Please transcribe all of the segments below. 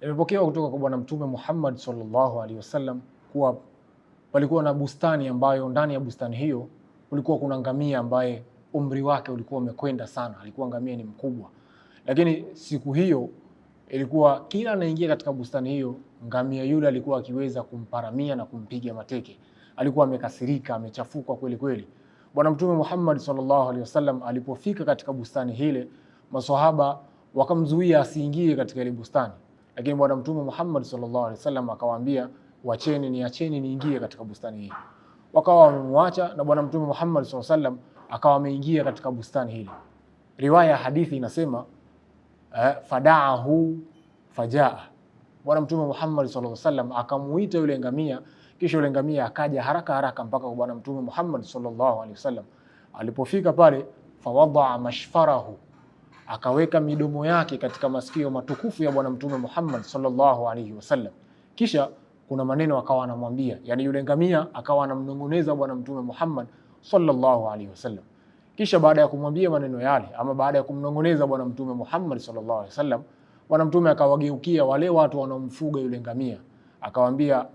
Imepokewa kutoka kwa Bwana Mtume Muhammad sallallahu alaihi wasallam kuwa palikuwa na bustani ambayo ndani ya bustani hiyo kulikuwa kuna ngamia ambaye umri wake ulikuwa umekwenda sana, alikuwa ngamia ni mkubwa. Lakini siku hiyo ilikuwa kila anaingia katika bustani hiyo, ngamia yule alikuwa akiweza kumparamia na kumpiga mateke. Alikuwa amekasirika, amechafuka kweli kweli. Bwana Mtume Muhammad sallallahu alaihi wasallam alipofika katika bustani hile, maswahaba wakamzuia asiingie katika ile bustani. Lakini Bwana Mtume Muhammad sallallahu alaihi wasallam akawaambia, niacheni niingie katika bustani hii. Wakawa wamemwacha na Bwana Mtume Muhammad sallallahu alaihi wasallam akawa ameingia katika bustani hili. Riwaya ya hadithi inasema fadaahu fajaa. Bwana Mtume Muhammad sallallahu alaihi wasallam akamuita yule ngamia, kisha yule ngamia akaja haraka haraka mpaka kwa Bwana Mtume Muhammad sallallahu alaihi wasallam. Alipofika pale, fawadaa mashfarahu, akaweka midomo yake katika masikio matukufu ya Bwana Mtume Muhammad sallallahu alaihi wasallam. Kisha kuna maneno akawa anamwambia, yani yule ngamia akawa anamnong'oneza Bwana Mtume Muhammad sallallahu alaihi wasallam. Kisha baada ya kumwambia maneno yale, ama baada ya kumnong'oneza Bwana Mtume Muhammad sallallahu alaihi wasallam, Bwana Mtume akawageukia wale watu wanaomfuga yule ngamia, akawaambia,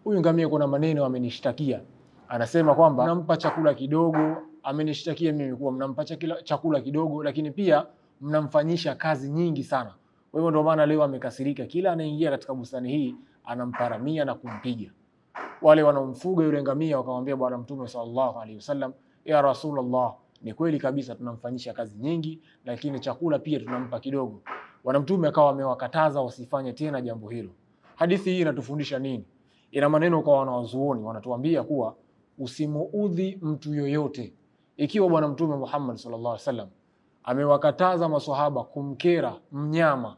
huyu ngamia kuna maneno amenishtakia. Anasema kwamba mnampa chakula kidogo, amenishtakia mimi kuwa mnampa chakula kidogo, lakini pia mnamfanyisha kazi nyingi sana. Kwa hivyo ndio maana leo amekasirika, kila anaingia katika bustani hii anamparamia na kumpiga. Wale wanaomfuga yule ngamia wakamwambia Bwana Mtume sallallahu alaihi wasallam, ya Rasulullah, ni kweli kabisa tunamfanyisha kazi nyingi, lakini chakula pia tunampa kidogo. Bwana Mtume akawa amewakataza wasifanye tena jambo hilo. Hadithi hii inatufundisha nini? Ina maneno kwa wanawazuoni, wanatuambia kuwa usimuudhi mtu yoyote. Ikiwa Bwana Mtume Muhammad sallallahu alaihi wasallam amewakataza maswahaba kumkera mnyama,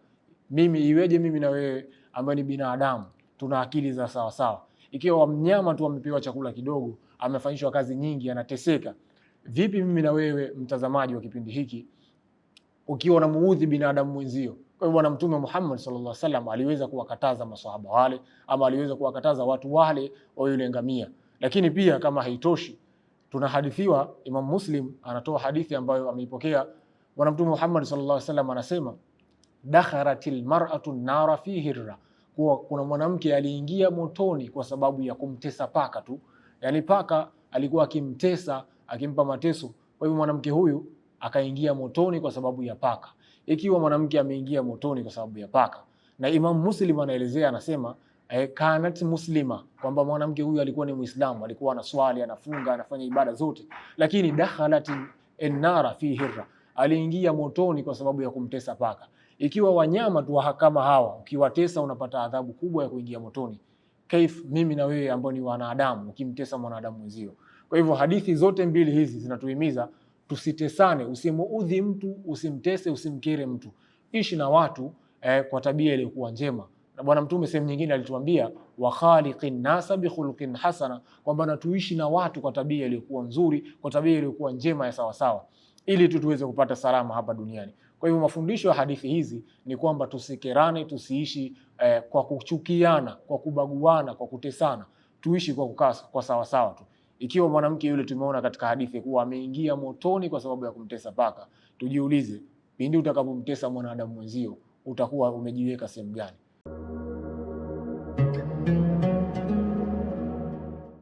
iweje mimi na wewe ambaye ni binadamu tuna akili za sawa sawa? Ikiwa mnyama tu amepewa chakula kidogo, amefanyishwa kazi nyingi, anateseka, vipi mimi na wewe mtazamaji wa kipindi hiki ukiwa unamuudhi binadamu mwenzio? Kwa hivyo Bwana Mtume Muhammad sallallahu alaihi wasallam aliweza kuwakataza maswahaba wale, ama aliweza kuwakataza watu wale wa yule ngamia. Lakini pia kama haitoshi, tunahadithiwa, Imam Muslim anatoa hadithi ambayo ameipokea. Bwana Mtume Muhammad sallallahu alaihi wasallam anasema, dakharatil mar'atu nara fi hirra, kuwa kuna mwanamke aliingia motoni kwa sababu ya kumtesa paka tu. Yani paka alikuwa akimtesa, akimpa mateso, kwa hivyo mwanamke huyu akaingia motoni kwa sababu ya paka. Ikiwa mwanamke ameingia motoni kwa sababu ya paka, na Imam Muslim anaelezea, anasema kanat muslima, kwamba mwanamke huyu alikuwa ni Muislamu, alikuwa anaswali, anafunga, anafanya ibada zote, lakini dakhalat an-nara fi hirra, aliingia motoni kwa sababu ya kumtesa paka. Ikiwa wanyama tu kama hawa ukiwatesa unapata adhabu kubwa ya kuingia motoni, kaif mimi na wewe ambao ni wanadamu ukimtesa mwanadamu mwenzio? Kwa hivyo hadithi zote mbili hizi zinatuhimiza tusitesane, usimuudhi mtu, usimtese, usimkere mtu. Ishi na watu kwa tabia iliyokuwa njema. Na Bwana Mtume sehemu nyingine alituambia, wa khaliqin nasa bi khuluqin hasana, kwamba na tuishi na watu kwa tabia iliyokuwa nzuri, kwa tabia iliyokuwa njema ya sawa sawa, ili tuweze kupata salama hapa duniani. Kwa hivyo mafundisho ya hadithi hizi ni kwamba tusikerane, tusiishi kwa kuchukiana, kwa kubaguana, kwa kutesana. Tuishi kwa kukaa kwa sawa sawa tu. Ikiwa mwanamke yule tumeona katika hadithi kuwa ameingia motoni kwa sababu ya kumtesa paka, tujiulize, pindi utakapomtesa mwanadamu mwenzio utakuwa umejiweka sehemu gani?